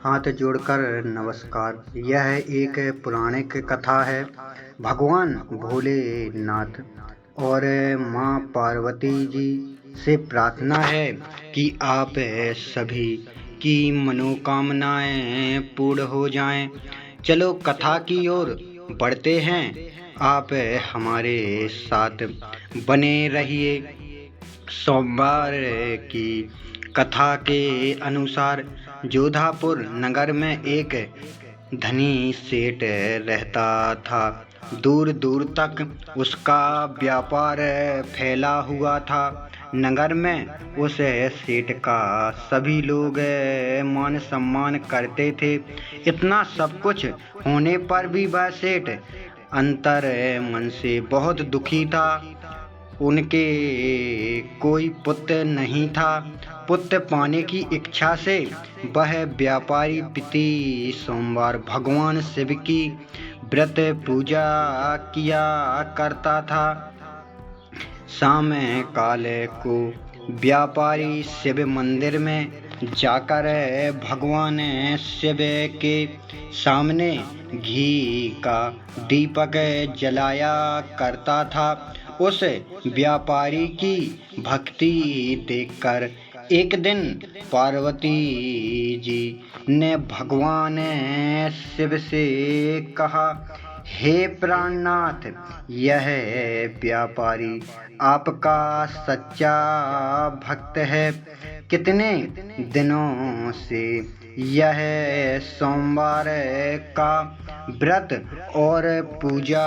हाथ जोड़कर नमस्कार। यह एक पौराणिक कथा है। भगवान भोलेनाथ और माँ पार्वती जी से प्रार्थना है कि आप सभी की मनोकामनाएं पूर्ण हो जाएं। चलो कथा की ओर बढ़ते हैं। आप हमारे साथ बने रहिए। सोमवार की कथा के अनुसार जोधापुर नगर में एक धनी सेठ रहता था। दूर दूर तक उसका व्यापार फैला हुआ था। नगर में उस सेठ का सभी लोग मान सम्मान करते थे। इतना सब कुछ होने पर भी वह सेठ अंतर मन से बहुत दुखी था। उनके कोई पुत्र नहीं था। पुत्र पाने की इच्छा से वह व्यापारी प्रति सोमवार भगवान शिव की व्रत पूजा किया करता था। शाम काल को व्यापारी शिव मंदिर में जाकर भगवान शिव के सामने घी का दीपक जलाया करता था। उस व्यापारी की भक्ति देखकर एक दिन पार्वती जी ने भगवान शिव से कहा, हे प्राणनाथ, यह व्यापारी आपका सच्चा भक्त है। कितने दिनों से यह सोमवार का व्रत और पूजा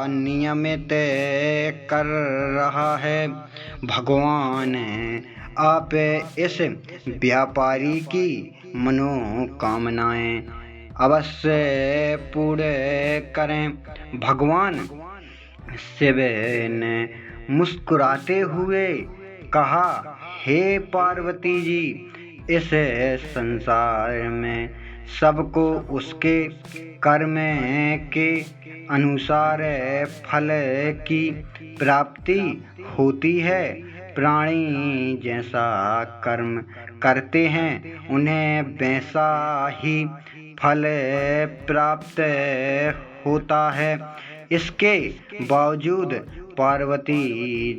नियमित कर रहा है। भगवान आप इस व्यापारी की मनोकामनाएं अवश्य पूर्ण करें। भगवान शिव ने मुस्कुराते हुए कहा, हे पार्वती जी, इस संसार में सबको उसके कर्म के अनुसार फल की प्राप्ति होती है। प्राणी जैसा कर्म करते हैं उन्हें वैसा ही फल प्राप्त होता है। इसके बावजूद पार्वती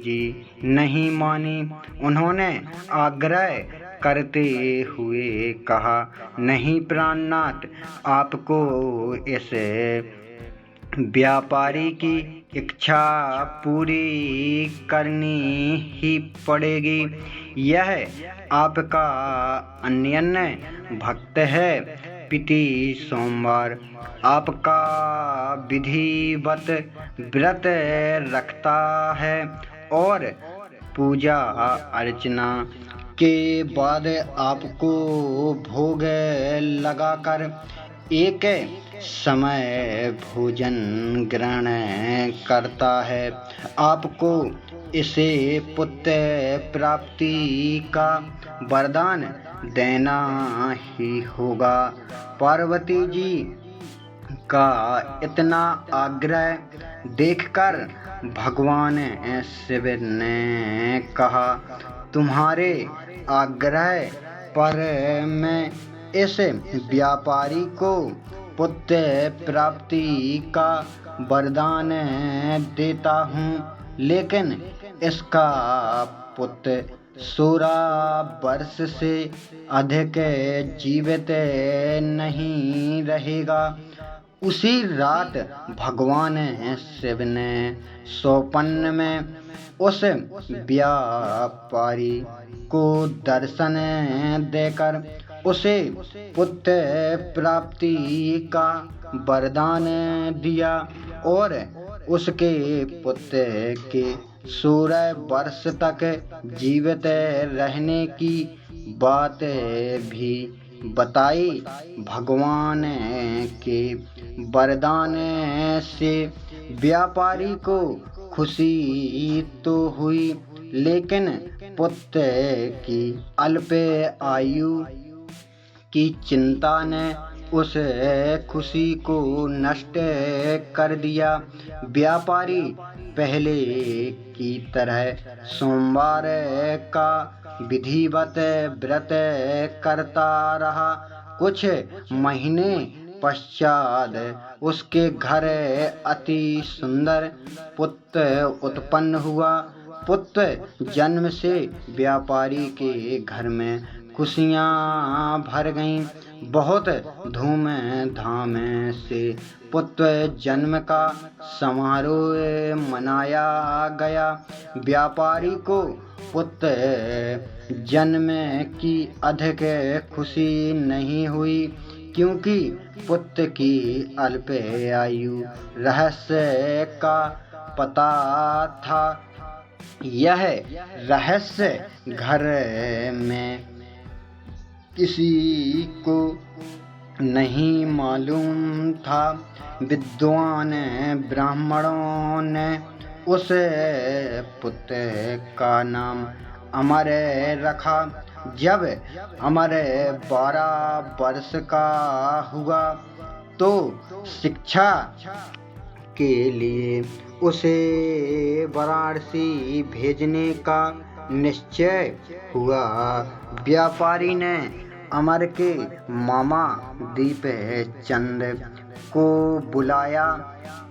जी नहीं मानी। उन्होंने आग्रह करते हुए कहा, नहीं प्राणनाथ, आपको इस व्यापारी की इच्छा पूरी करनी ही पड़ेगी। यह आपका अनन्य भक्त है। प्रति सोमवार आपका विधिवत व्रत रखता है और पूजा अर्चना के बाद आपको भोग लगाकर एक समय भोजन ग्रहण करता है। आपको इसे पुत्र प्राप्ति का वरदान देना ही होगा। पार्वती जी का इतना आग्रह देखकर भगवान शिव ने कहा, तुम्हारे आग्रह पर मैं इस व्यापारी को पुत्र प्राप्ति का वरदान देता हूँ, लेकिन इसका पुत्र 16 वर्ष से अधिक जीवित नहीं रहेगा। उसी रात भगवान शिव ने स्वप्न में उस व्यापारी को दर्शन देकर उसे पुत्र प्राप्ति का वरदान दिया और उसके पुत्र के 16 वर्ष तक जीवित रहने की बात भी बताई। भगवान के वरदान से व्यापारी को खुशी तो हुई, लेकिन पुत्र की अल्प आयु की चिंता ने उस खुशी को नष्ट कर दिया। व्यापारी पहले की तरह सोमवार का विधिवत व्रत करता रहा कुछ महीने पश्चात उसके घर अति सुंदर पुत्र उत्पन्न हुआ। पुत्र जन्म से व्यापारी के घर में खुशियाँ भर गईं। बहुत धूमधाम से पुत्र जन्म का समारोह मनाया गया। व्यापारी को पुत्र जन्म की अधिक खुशी नहीं हुई, क्योंकि पुत्र की अल्प आयु रहस्य का पता था। यह रहस्य घर में किसी को नहीं मालूम था। विद्वान ब्राह्मणों ने उस पुत्र का नाम अमर रखा। जब अमर 12 वर्ष का हुआ तो शिक्षा के लिए उसे वाराणसी भेजने का निश्चय हुआ। व्यापारी ने अमर के मामा दीपचंद को बुलाया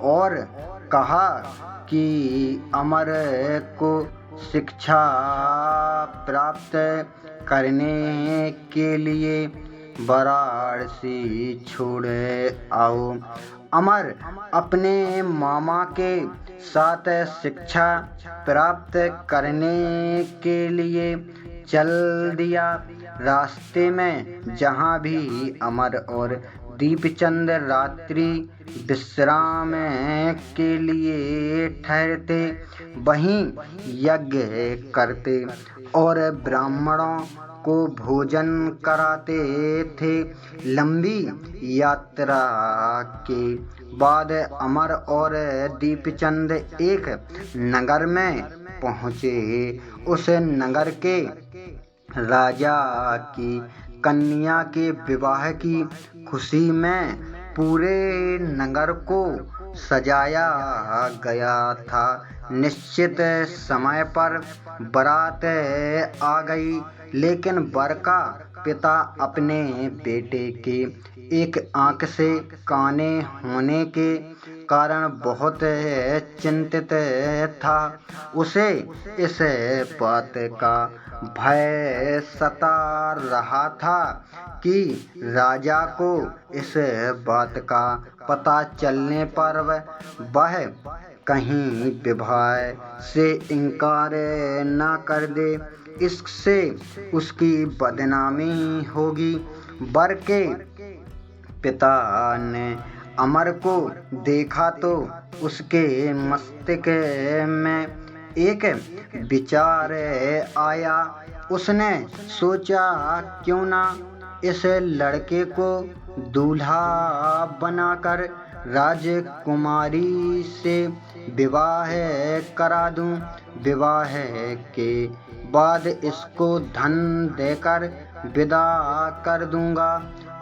और कहा कि अमर को शिक्षा प्राप्त करने के लिए वाराणसी छोड़ आओ। अमर अपने मामा के साथ शिक्षा प्राप्त करने के लिए चल दिया। रास्ते में जहाँ भी अमर और दीपचंद रात्रि विश्राम के लिए ठहरते, वहीं यज्ञ करते और ब्राह्मणों को भोजन कराते थे। लंबी यात्रा के बाद अमर और दीपचंद एक नगर में पहुँचे। उस नगर के राजा की कन्या के विवाह की खुशी में पूरे नगर को सजाया गया था। निश्चित समय पर बारात आ गई, लेकिन वर का पिता अपने बेटे के एक आंख से काने होने के कारण बहुत चिंतित था। उसे इस बात का भय सता रहा था कि राजा को इस बात का पता चलने पर वह कहीं विवाह से इनकार न कर दे, इससे उसकी बदनामी होगी। वर के पिता ने अमर को देखा तो उसके मस्तिष्क में एक विचार आया। उसने सोचा, क्यों ना इस लड़के को दूल्हा बनाकर राजकुमारी से विवाह करा दूं। विवाह के बाद इसको धन देकर विदा कर दूंगा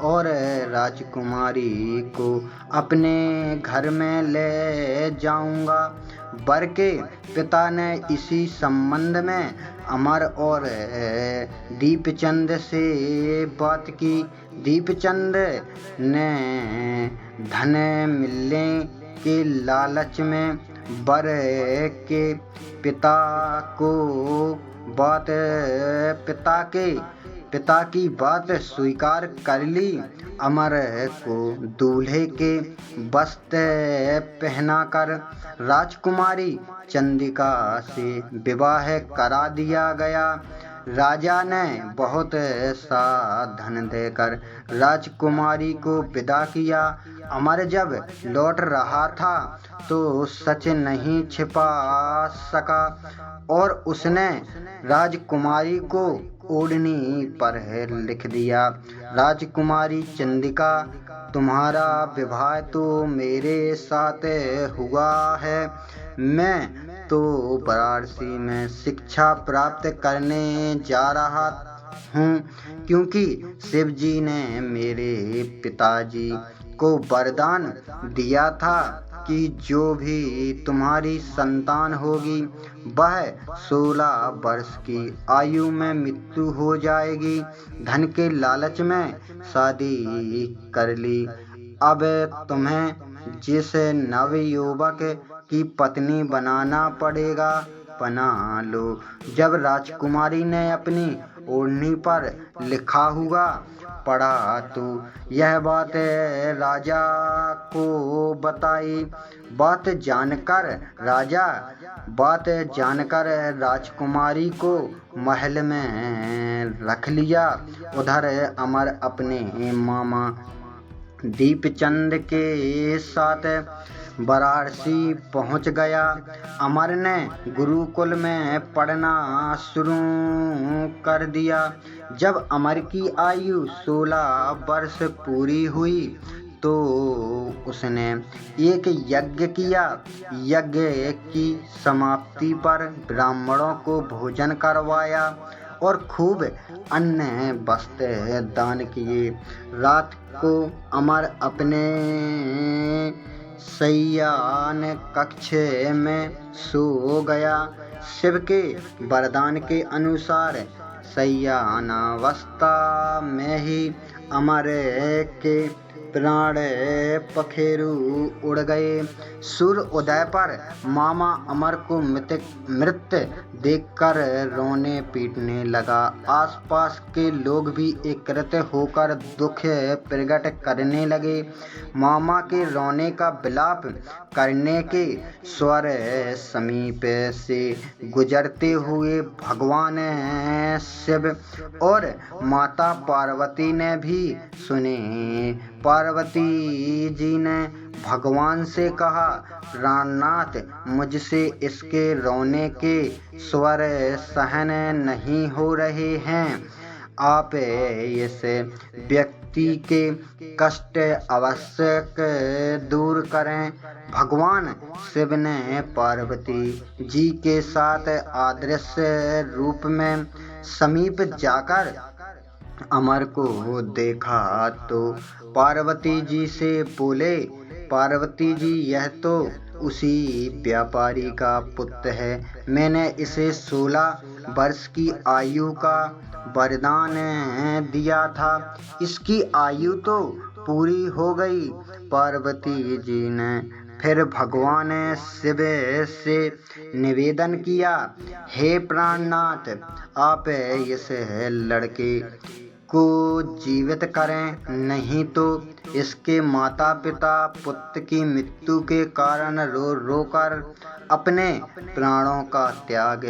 और राजकुमारी को अपने घर में ले जाऊंगा। वर के पिता ने इसी संबंध में अमर और दीपचंद से बात की। दीपचंद ने धन मिलने के लालच में वर के पिता की बात स्वीकार कर ली। अमर को दूल्हे के वस्त्र पहनाकर राजकुमारी चंदिका से विवाह करा दिया गया। राजा ने बहुत सा धन देकर राजकुमारी को विदा किया। अमर जब लौट रहा था तो सच नहीं छिपा सका और उसने राजकुमारी को ओढ़नी पर लिख दिया, राजकुमारी चंदिका, तुम्हारा विवाह तो मेरे साथ हुआ है। मैं तो वाराणसी में शिक्षा प्राप्त करने जा रहा हूँ, क्योंकि शिव जी ने मेरे पिताजी को वरदान दिया था कि जो भी तुम्हारी संतान होगी वह 16 वर्ष की आयु में मृत्यु हो जाएगी। धन के लालच में शादी कर ली। अब तुम्हें जिस नवयुवक की पत्नी बनाना पड़ेगा बना लो। जब राजकुमारी ने अपनी ओढ़नी पर लिखा हुआ पढ़ा तो यह बात राजा को बताई। बात जानकर राजकुमारी को महल में रख लिया। उधर अमर अपने मामा दीपचंद के साथ वाराणसी पहुंच गया। अमर ने गुरुकुल में पढ़ना शुरू कर दिया। जब अमर की आयु 16 वर्ष पूरी हुई तो उसने एक यज्ञ किया। यज्ञ की समाप्ति पर ब्राह्मणों को भोजन करवाया और खूब अन्न वस्त्र दान किए। रात को अमर अपने शय्यान कक्ष में सो गया। शिव के वरदान के अनुसार शय्यानावस्था में ही अमर के प्राण पखेरु उड़ गए। सूर्य उदय पर मामा अमर को मृत देखकर रोने पीटने लगा। आसपास के लोग भी एकत्रित होकर दुख प्रकट करने लगे। मामा के रोने का विलाप करने के स्वर समीप से गुजरते हुए भगवान शिव और माता पार्वती ने भी सुने। पार्वती जी ने भगवान से कहा, प्राणनाथ, मुझसे इसके रोने के स्वर सहन नहीं हो रहे हैं। आप इस व्यक्ति के कष्ट आवश्यक दूर करें। भगवान शिव ने पार्वती जी के साथ अदृश्य रूप में समीप जाकर अमर को देखा तो पार्वती जी से बोले, पार्वती जी, यह तो उसी व्यापारी का पुत्र है। मैंने इसे 16 वर्ष की आयु का वरदान दिया था। इसकी आयु तो पूरी हो गई। पार्वती जी ने फिर भगवान शिव से निवेदन किया, हे प्राणनाथ, आप इस लड़के को जीवित करें, नहीं तो इसके माता पिता पुत्र की मृत्यु के कारण रो रो कर अपने प्राणों का त्याग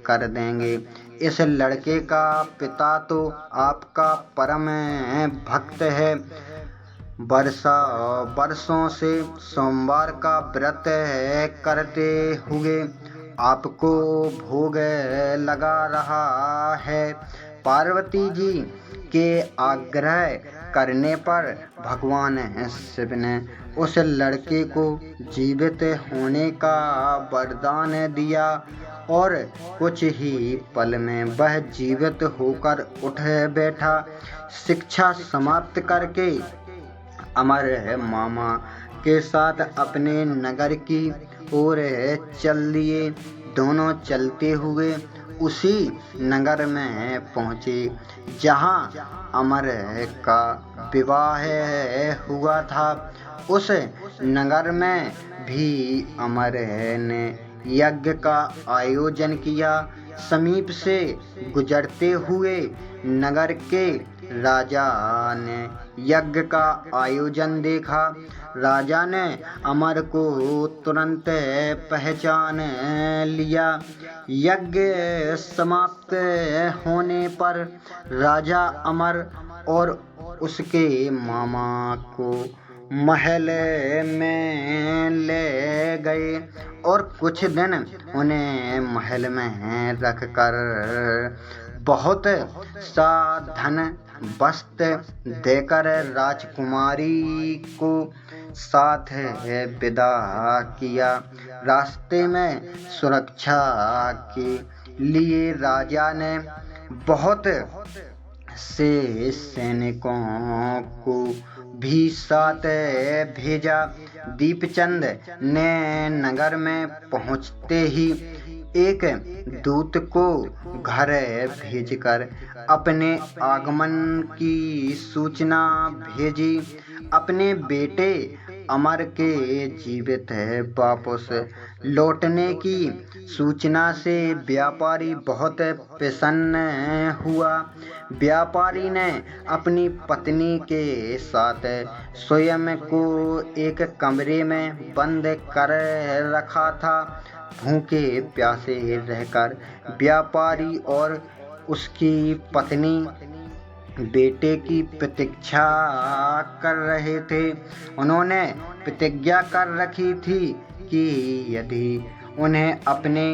कर देंगे। इस लड़के का पिता तो आपका परम भक्त है। वर्षों से सोमवार का व्रत करते हुए आपको भोग लगा रहा है। पार्वती जी के आग्रह करने पर भगवान शिव ने उस लड़के को जीवित होने का वरदान दिया और कुछ ही पल में वह जीवित होकर उठ बैठा। शिक्षा समाप्त करके अमर मामा के साथ अपने नगर की ओर चल दिए। दोनों चलते हुए उसी नगर में पहुँचे जहाँ अमर का विवाह हुआ था। उस नगर में भी अमर ने यज्ञ का आयोजन किया। समीप से गुजरते हुए नगर के राजा ने यज्ञ का आयोजन देखा। राजा ने अमर को तुरंत पहचान लिया। यज्ञ समाप्त होने पर राजा अमर और उसके मामा को महल में ले गए और कुछ दिन उन्हें महल में रखकर बहुत सा धन वस्त्र देकर राजकुमारी को साथ विदा किया। रास्ते में सुरक्षा के लिए राजा ने बहुत से सैनिकों को भी साथ भेजा। दीपचंद ने नगर में पहुंचते ही एक दूत को घर भेजकर अपने आगमन की सूचना भेजी। अपने बेटे अमर के जीवित वापस लौटने की सूचना से व्यापारी बहुत प्रसन्न हुआ। व्यापारी ने अपनी पत्नी के साथ स्वयं को एक कमरे में बंद कर रखा था। भूखे प्यासे रहकर व्यापारी और उसकी पत्नी बेटे की प्रतीक्षा कर रहे थे। उन्होंने प्रतिज्ञा कर रखी थी कि यदि उन्हें अपने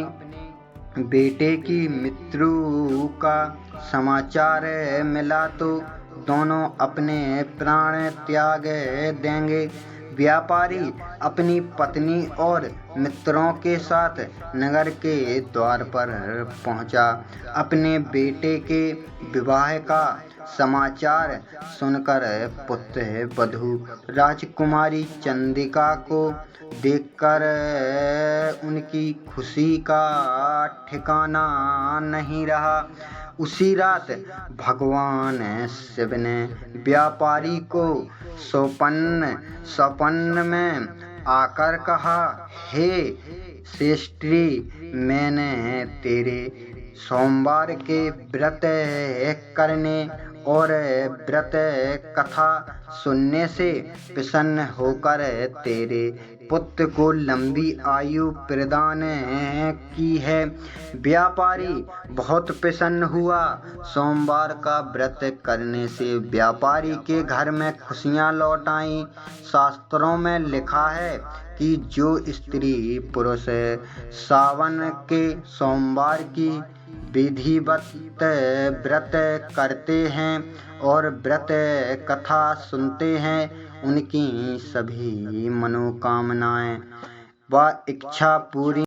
बेटे की मृत्यु का समाचार मिला तो दोनों अपने प्राण त्याग देंगे। व्यापारी अपनी पत्नी और मित्रों के साथ नगर के द्वार पर पहुंचा। अपने बेटे के विवाह का समाचार सुनकर पुत्र वधू राजकुमारी चंद्रिका को देखकर उनकी खुशी का ठिकाना नहीं रहा। उसी रात भगवान शिव ने व्यापारी को स्वप्न में आकर कहा, हे श्रेष्ठी, मैंने तेरे सोमवार के व्रत करने और व्रत कथा सुनने से प्रसन्न होकर तेरे पुत्र को लंबी आयु प्रदान की है। व्यापारी बहुत प्रसन्न हुआ। सोमवार का व्रत करने से व्यापारी के घर में खुशियां लौट आईं। शास्त्रों में लिखा है कि जो स्त्री पुरुष सावन के सोमवार की विधिवत व्रत करते हैं और व्रत कथा सुनते हैं, उनकी सभी मनोकामनाएं व इच्छा पूरी